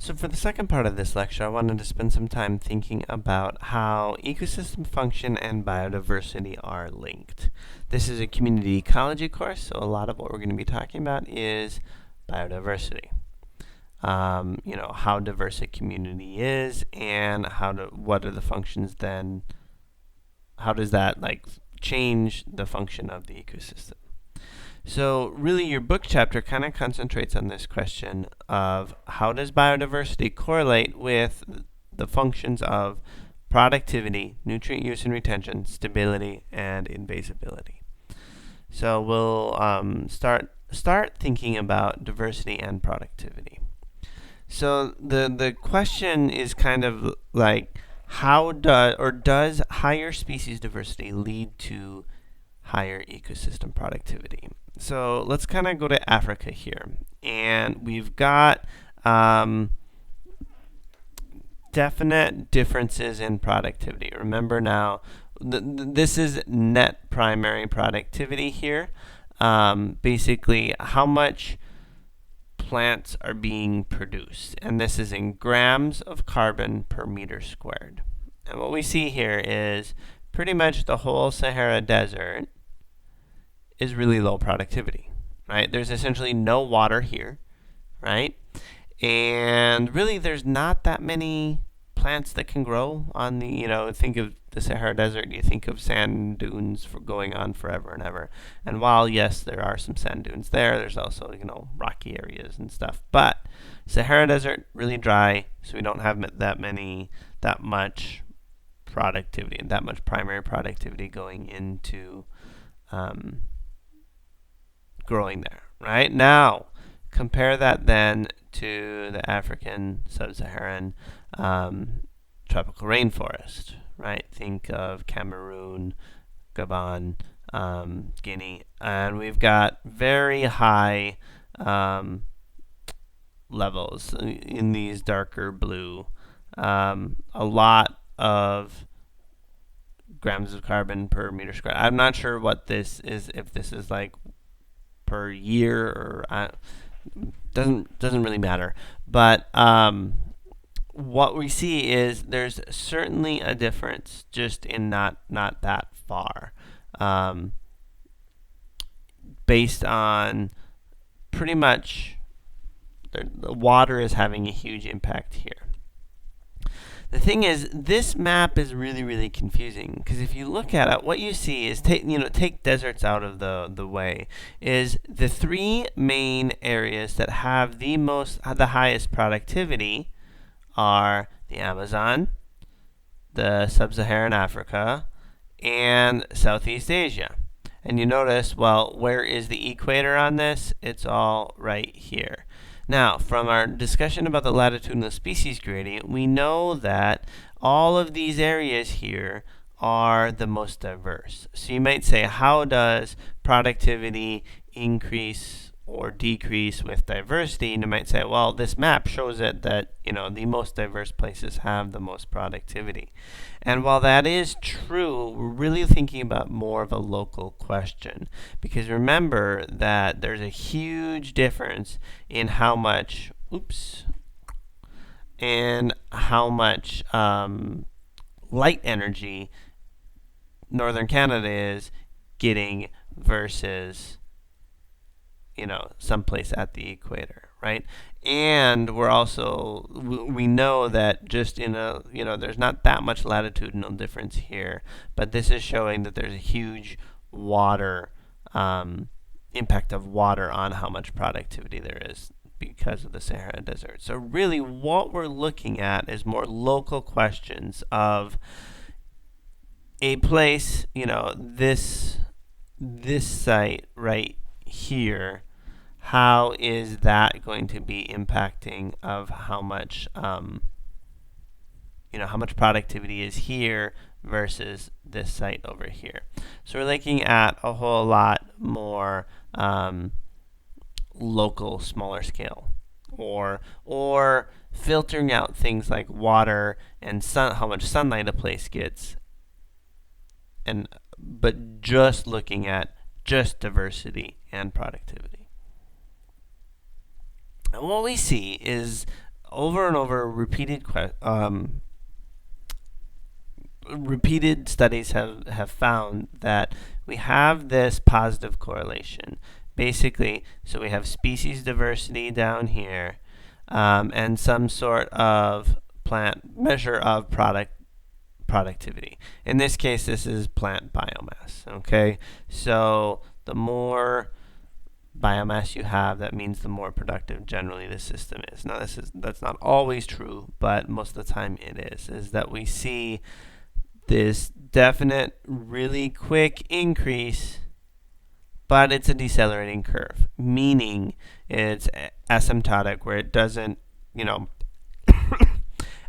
So for the second part of this lecture, I wanted to spend some time thinking about how ecosystem function and biodiversity are linked. This is a community ecology course, so a lot of what we're going to be talking about is biodiversity. How diverse a community is, and what are the functions then, how does that change the function of the ecosystem? So really your book chapter kind of concentrates on this question of how does biodiversity correlate with the functions of productivity, nutrient use and retention, stability, and invasibility. So we'll start thinking about diversity and productivity. So the question is kind of like does higher species diversity lead to higher ecosystem productivity? So let's kind of go to Africa here, and we've got definite differences in productivity. Remember now, this is net primary productivity here. Basically, how much plants are being produced, and this is in grams of carbon per meter squared. And what we see here is pretty much the whole Sahara Desert is really low productivity, right? There's essentially no water here, right? And really there's not that many plants that can grow on think of the Sahara Desert, you think of sand dunes for going on forever and ever. And while, yes, there are some sand dunes there, there's also, rocky areas and stuff. But Sahara Desert, really dry, so we don't have that much productivity and that much primary productivity going into growing there, right? Now, compare that then to the African sub-Saharan tropical rainforest, right? Think of Cameroon, Gabon, Guinea, and we've got very high levels in these darker blue. A lot of grams of carbon per meter squared. I'm not sure what this is, if this is like per year or doesn't really matter. But what we see is there's certainly a difference just in not that far, based on pretty much the water is having a huge impact here. The thing is, this map is really, really confusing, because if you look at it, what you see is, take deserts out of the way, is the three main areas that have the highest productivity are the Amazon, the Sub-Saharan Africa, and Southeast Asia. And you notice, well, where is the equator on this? It's all right here. Now, from our discussion about the latitudinal species gradient, we know that all of these areas here are the most diverse. So you might say, how does productivity increase or decrease with diversity? And you might say, well, this map shows it that the most diverse places have the most productivity. And while that is true, we're really thinking about more of a local question, because remember that there's a huge difference in how much light energy northern Canada is getting versus someplace at the equator, right? And we know that just there's not that much latitudinal difference here, but this is showing that there's a huge impact of water on how much productivity there is because of the Sahara Desert. So really what we're looking at is more local questions of a place, this site right here, how is that going to be impacting of how much productivity is here versus this site over here. So we're looking at a whole lot more local, smaller scale, or filtering out things like water and how much sunlight a place gets, but just looking at just diversity and productivity. And what we see is over and over, repeated studies have found that we have this positive correlation. Basically, so we have species diversity down here, and some sort of plant measure of productivity. In this case, this is plant biomass. Okay, so the more biomass you have, that means the more productive generally the system is. Now, that's not always true, but most of the time it is. Is that we see this definite, really quick increase, but it's a decelerating curve, meaning it's asymptotic, where it doesn't,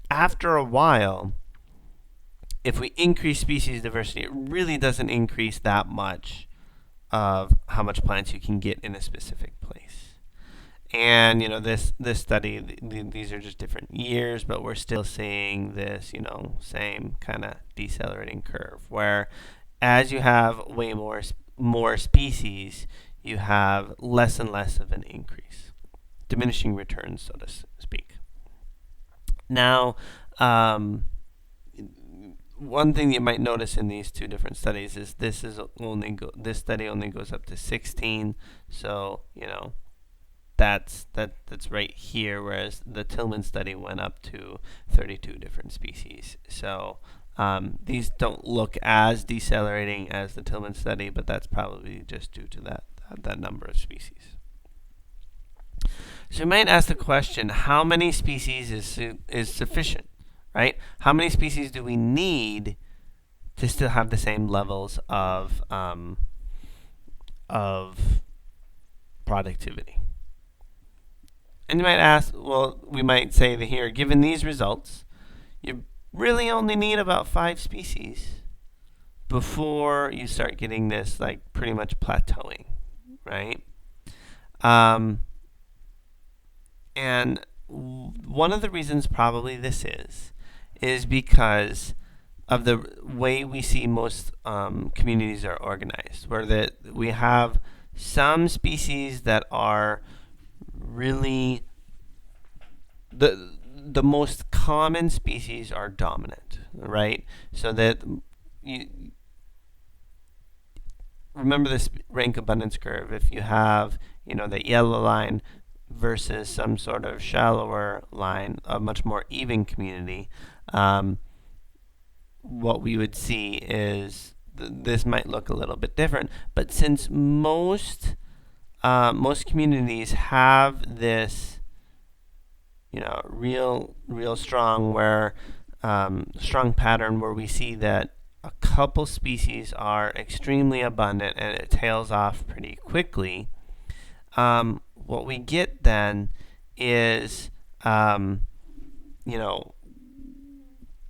after a while, if we increase species diversity, it really doesn't increase that much of how much plants you can get in a specific place. And this study, these are just different years, but we're still seeing this same kind of decelerating curve, where as you have way more species, you have less and less of an increase, diminishing returns, so to speak. Now, one thing you might notice in these two different studies is this study only goes up to 16, so that's right here, whereas the Tillman study went up to 32 different species. So these don't look as decelerating as the Tillman study, but that's probably just due to that number of species. So you might ask the question, how many species is sufficient? Right? How many species do we need to still have the same levels of productivity? And you might ask, well, we might say that here, given these results, you really only need about 5 species before you start getting this pretty much plateauing, right? And one of the reasons probably this is because of the way we see most communities are organized, where we have some species that are really the most common species are dominant, right? So that you remember this rank abundance curve. If you have the yellow line versus some sort of shallower line, a much more even community, what we would see is this might look a little bit different. But since most communities have this, real strong strong pattern where we see that a couple species are extremely abundant and it tails off pretty quickly, what we get then is,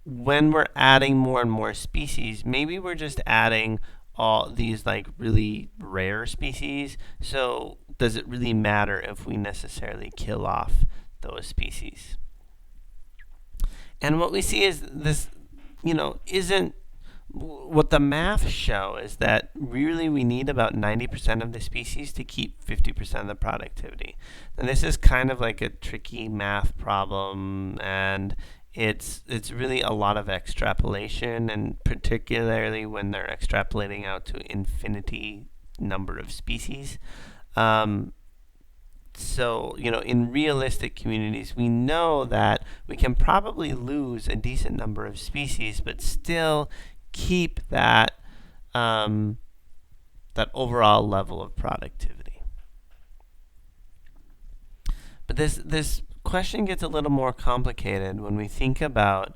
when we're adding more and more species, maybe we're just adding all these really rare species. So does it really matter if we necessarily kill off those species? And what we see is this, isn't what the math show is that really we need about 90% of the species to keep 50% of the productivity. And this is kind of like a tricky math problem, and it's really a lot of extrapolation, and particularly when they're extrapolating out to infinity number of species. So, in realistic communities, we know that we can probably lose a decent number of species, but still keep that overall level of productivity. But this question gets a little more complicated when we think about,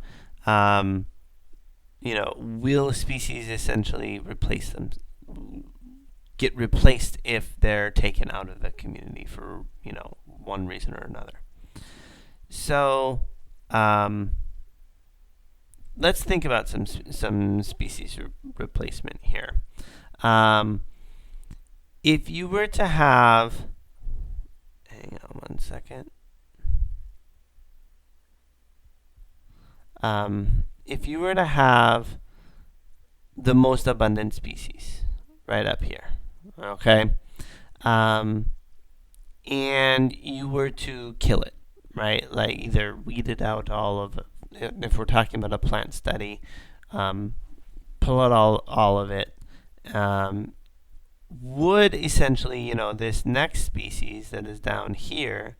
will species essentially get replaced if they're taken out of the community for one reason or another. So let's think about some species replacement here. If you were to have, hang on one second. If you were to have the most abundant species right up here, okay, and you were to kill it, right? Like either weeded out all of it, if we're talking about a plant study, pull out all of it, would essentially, this next species that is down here,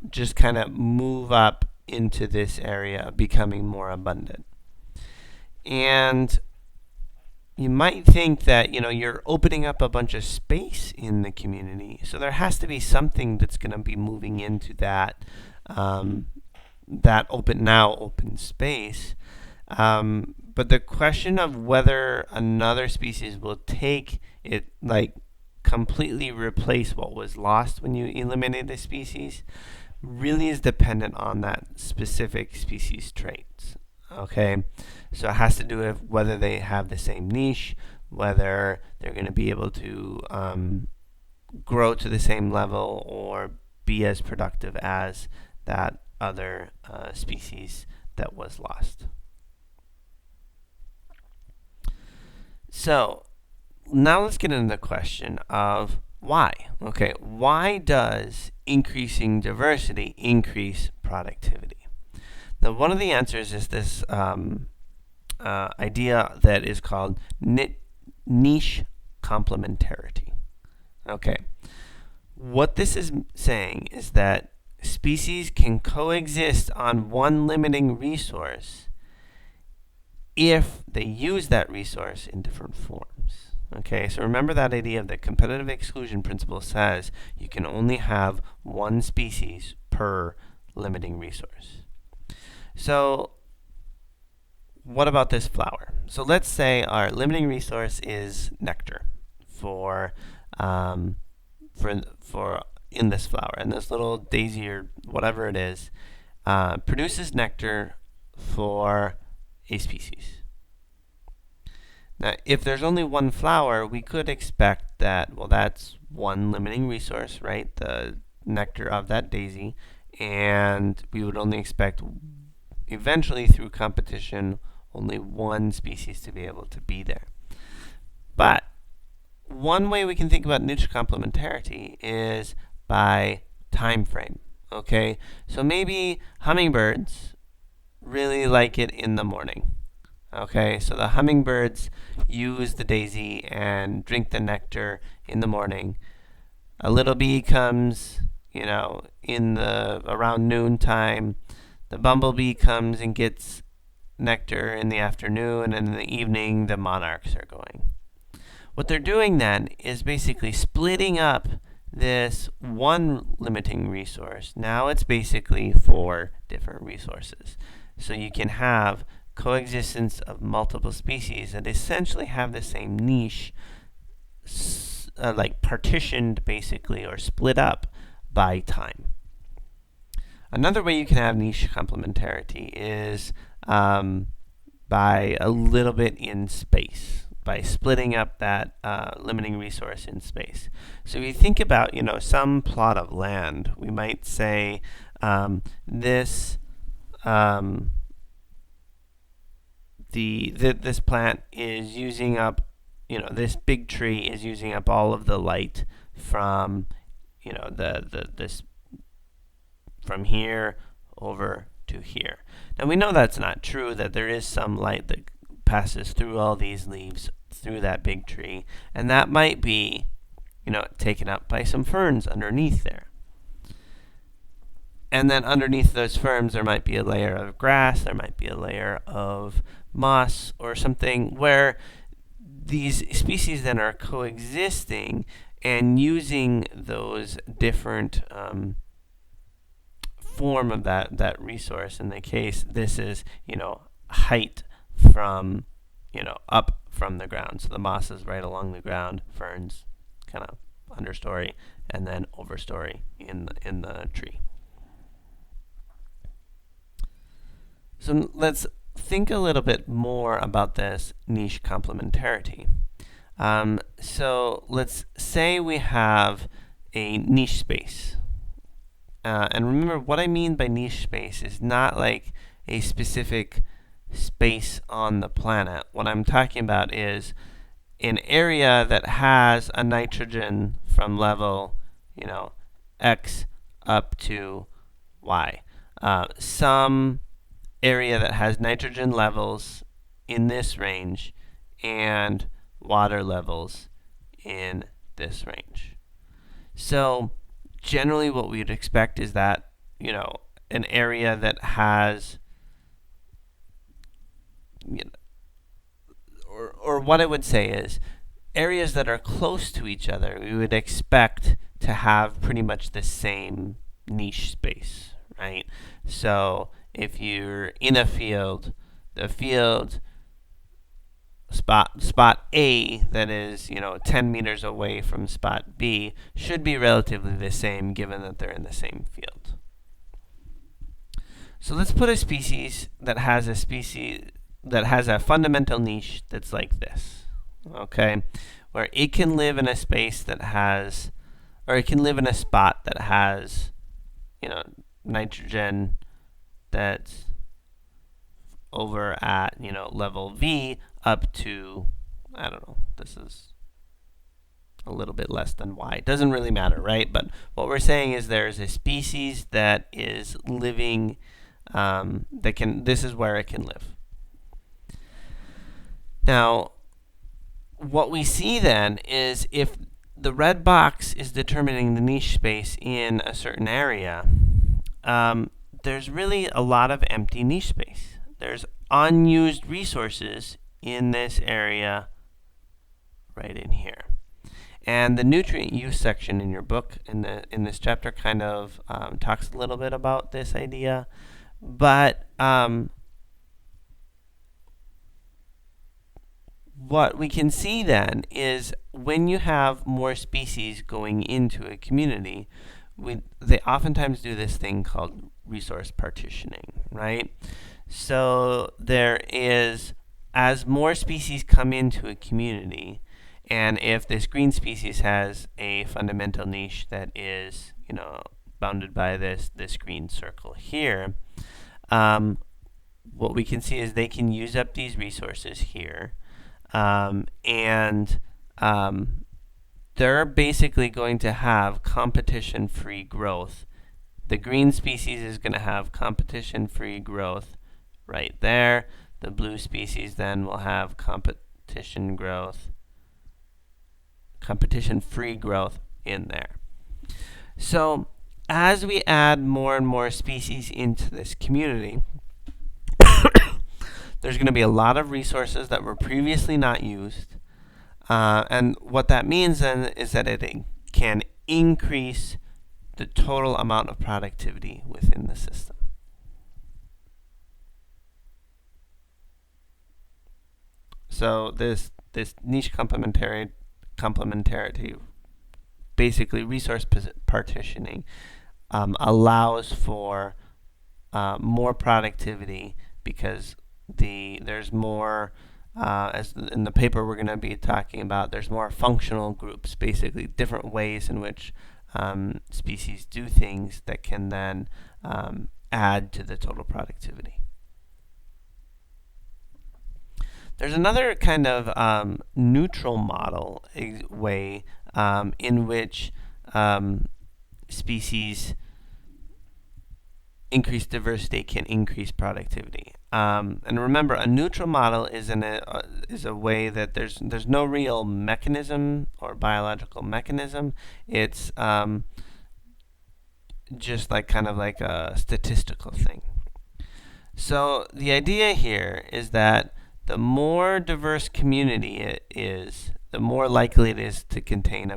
just kind of move up into this area, becoming more abundant. And you might think that, you're opening up a bunch of space in the community, so there has to be something that's going to be moving into that open space. But the question of whether another species will take it, like completely replace what was lost when you eliminate a species, really is dependent on that specific species traits. Okay, so it has to do with whether they have the same niche, whether they're going to be able to grow to the same level or be as productive as that other species that was lost. So now let's get into the question of why. Okay, why does increasing diversity increase productivity? Now, one of the answers is this idea that is called niche complementarity. Okay, what this is saying is that species can coexist on one limiting resource if they use that resource in different forms. Okay, so remember that idea of the competitive exclusion principle says you can only have one species per limiting resource. So what about this flower? So let's say our limiting resource is nectar for in this flower, and this little daisy or whatever it is produces nectar for a species. Now, if there's only one flower, we could expect that, well, that's one limiting resource, right? The nectar of that daisy, and we would only expect eventually through competition only one species to be able to be there. But one way we can think about niche complementarity is by time frame. Okay, so maybe hummingbirds really like it in the morning. Okay, so the hummingbirds use the daisy and drink the nectar in the morning. A little bee comes, in the around noontime. The bumblebee comes and gets nectar in the afternoon, and in the evening the monarchs are going. What they're doing then is basically splitting up this one limiting resource. Now it's basically 4 different resources. So you can have coexistence of multiple species that essentially have the same niche, like partitioned basically or split up by time. Another way you can have niche complementarity is by a little bit in space, by splitting up that limiting resource in space. So if you think about, some plot of land, we might say this plant is using up, this big tree is using up all of the light from, this from here over to here. Now we know that's not true, that there is some light that passes through all these leaves through that big tree, and that might be, taken up by some ferns underneath there. And then underneath those ferns there might be a layer of grass, there might be a layer of moss or something where these species then are coexisting and using those different form of that resource. In the case, this is, height from, up from the ground. So the moss is right along the ground, ferns kind of understory, and then overstory in the tree. So let's think a little bit more about this niche complementarity. So let's say we have a niche space. And remember, what I mean by niche space is not like a specific space on the planet. What I'm talking about is an area that has a nitrogen from level X up to Y. Some area that has nitrogen levels in this range and water levels in this range. So generally what we'd expect is that, an area that has, or what I would say is, areas that are close to each other, we would expect to have pretty much the same niche space, right? So if you're in a field, the field spot A that is 10 meters away from spot B should be relatively the same given that they're in the same field. So let's put a species that has a fundamental niche that's like this, okay, where it can live in a space that has, or it can live in a spot that has, nitrogen that's over at, level V up to, I don't know, this is a little bit less than Y. It doesn't really matter, right? But what we're saying is there's a species that is living, this is where it can live. Now, what we see then is if the red box is determining the niche space in a certain area, there's really a lot of empty niche space. There's unused resources in this area right in here. And the nutrient use section in your book, in this chapter, kind of talks a little bit about this idea. But what we can see then is when you have more species going into a community, they oftentimes do this thing called resource partitioning, right? So there is, as more species come into a community, and if this green species has a fundamental niche that is, bounded by this green circle here, what we can see is they can use up these resources here, and they're basically going to have competition-free growth. The green species is going to have competition-free growth right there. The blue species then will have competition-free growth in there. So as we add more and more species into this community, there's going to be a lot of resources that were previously not used. And what that means then is that it can increase the total amount of productivity within the system. So this niche complementarity, basically resource partitioning, allows for more productivity because there's more, as in the paper we're going to be talking about, there's more functional groups, basically different ways in which species do things that can then add to the total productivity. There's another kind of neutral model way in which species increased diversity can increase productivity. And remember, a neutral model is a way that there's no real mechanism or biological mechanism. It's just like kind of like a statistical thing. So the idea here is that the more diverse community it is, the more likely it is to contain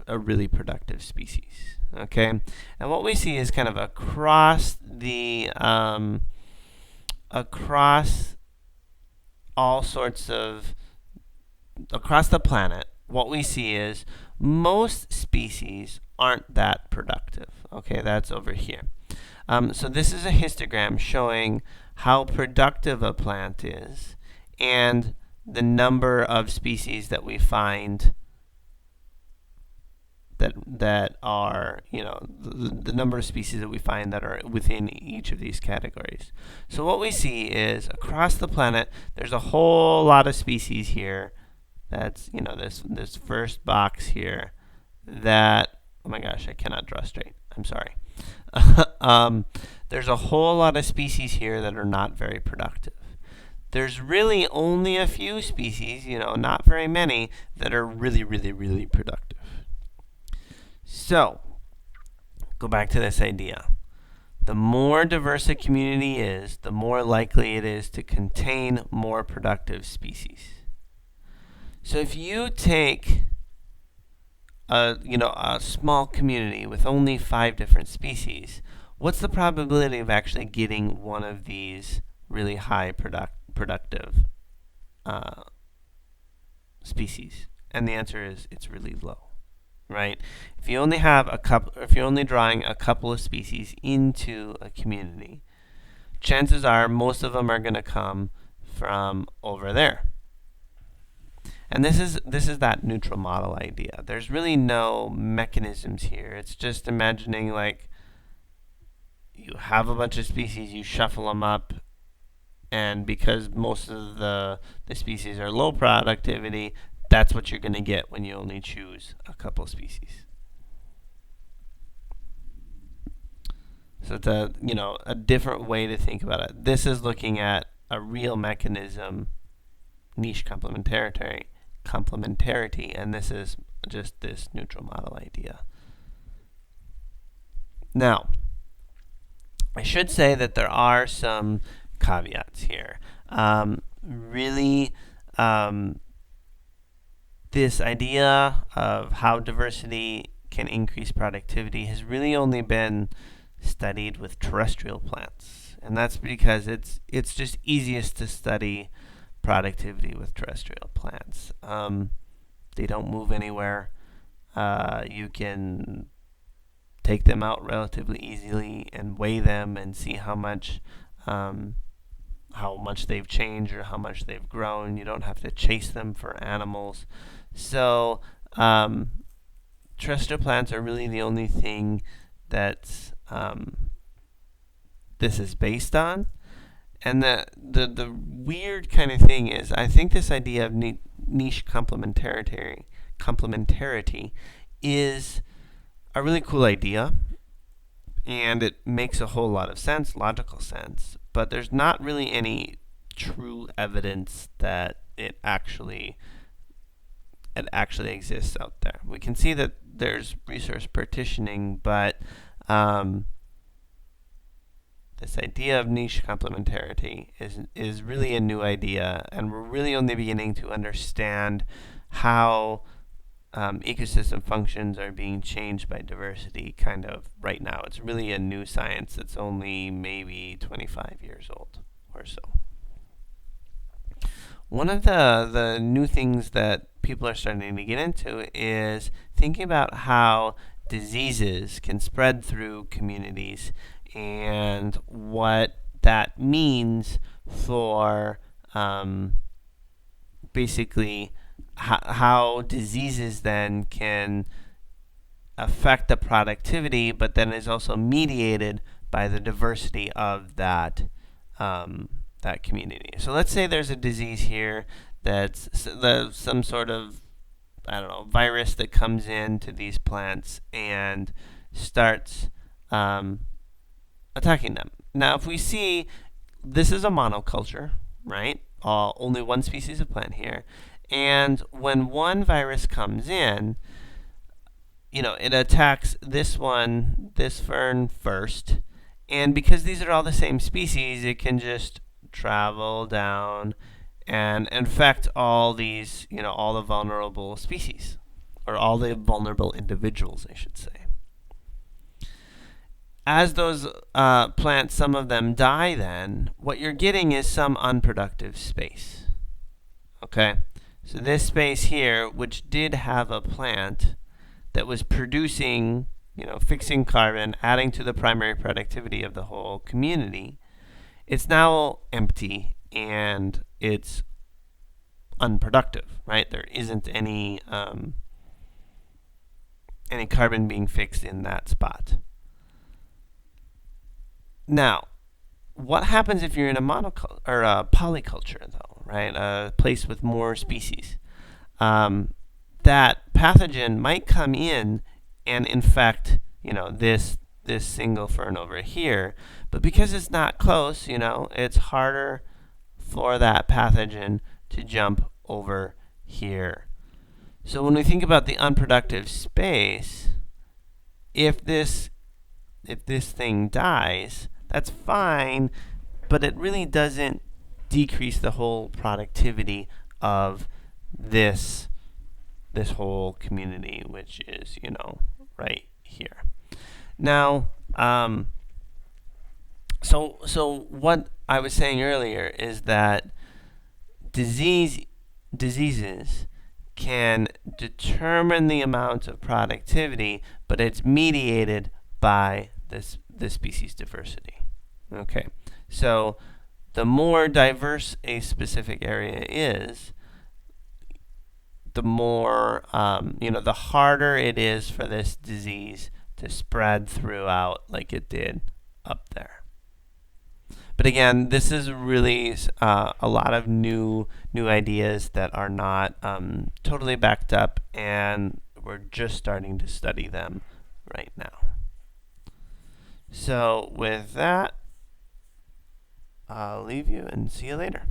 a really productive species. Okay, and what we see is kind of across the across the planet, what we see is most species aren't that productive. Okay, that's over here. So this is a histogram showing how productive a plant is and the number of species that we find that are, the number of species that we find that are within each of these categories. So what we see is across the planet, there's a whole lot of species here. That's, this first box here that oh my gosh, I cannot draw straight. I'm sorry. There's a whole lot of species here that are not very productive. There's really only a few species, not very many, that are really, really, really productive. So, go back to this idea. The more diverse a community is, the more likely it is to contain more productive species. So if you take a small community with only 5 different species, what's the probability of actually getting one of these really high productive species? And the answer is it's really low, right? If you're only drawing a couple of species into a community, chances are most of them are going to come from over there. And this is that neutral model idea. There's really no mechanisms here. It's just imagining like you have a bunch of species, you shuffle them up, and because most of the species are low productivity, that's what you're going to get when you only choose a couple species. So it's a different way to think about it. This is looking at a real mechanism, niche complementarity, and this is just this neutral model idea. Now, I should say that there are some caveats here. This idea of how diversity can increase productivity has really only been studied with terrestrial plants, and that's because it's just easiest to study productivity with terrestrial plants. They don't move anywhere. You can take them out relatively easily and weigh them and see how much they've changed or how much they've grown. You don't have to chase them for animals. So terrestrial plants are really the only thing that this is based on. And the weird kind of thing is, I think this idea of niche complementarity is a really cool idea, and it makes a whole lot of sense, logical sense, but there's not really any true evidence that it actually exists out there. We can see that there's resource partitioning, but this idea of niche complementarity is really a new idea, and we're really only beginning to understand how ecosystem functions are being changed by diversity kind of right now. It's really a new science that's only maybe 25 years old or so. One of the new things that people are starting to get into is thinking about how diseases can spread through communities and what that means for basically how diseases then can affect the productivity, but then is also mediated by the diversity of that community. So let's say there's a disease here that's some sort of, virus that comes into these plants and starts attacking them. Now, if we see this is a monoculture, right? Only one species of plant here. And when one virus comes in, it attacks this fern first. And because these are all the same species, it can just travel down and infect all these, all the vulnerable species, or all the vulnerable individuals, I should say. As those plants, some of them die then, what you're getting is some unproductive space. Okay? So this space here, which did have a plant that was producing, fixing carbon, adding to the primary productivity of the whole community, it's now empty and it's unproductive, right? There isn't any carbon being fixed in that spot. Now, what happens if you're in a monoculture or a polyculture, though, right? A place with more species. That pathogen might come in and infect, this single fern over here. But because it's not close, it's harder for that pathogen to jump over here. So when we think about the unproductive space, if this thing dies, that's fine, but it really doesn't decrease the whole productivity of this whole community, which is, right here. Now, so what I was saying earlier is that diseases can determine the amount of productivity, but it's mediated by the species diversity. Okay, so the more diverse a specific area is, the more, the harder it is for this disease to spread throughout like it did up there. But again, this is really a lot of new ideas that are not totally backed up, and we're just starting to study them right now. So with that, I'll leave you and see you later.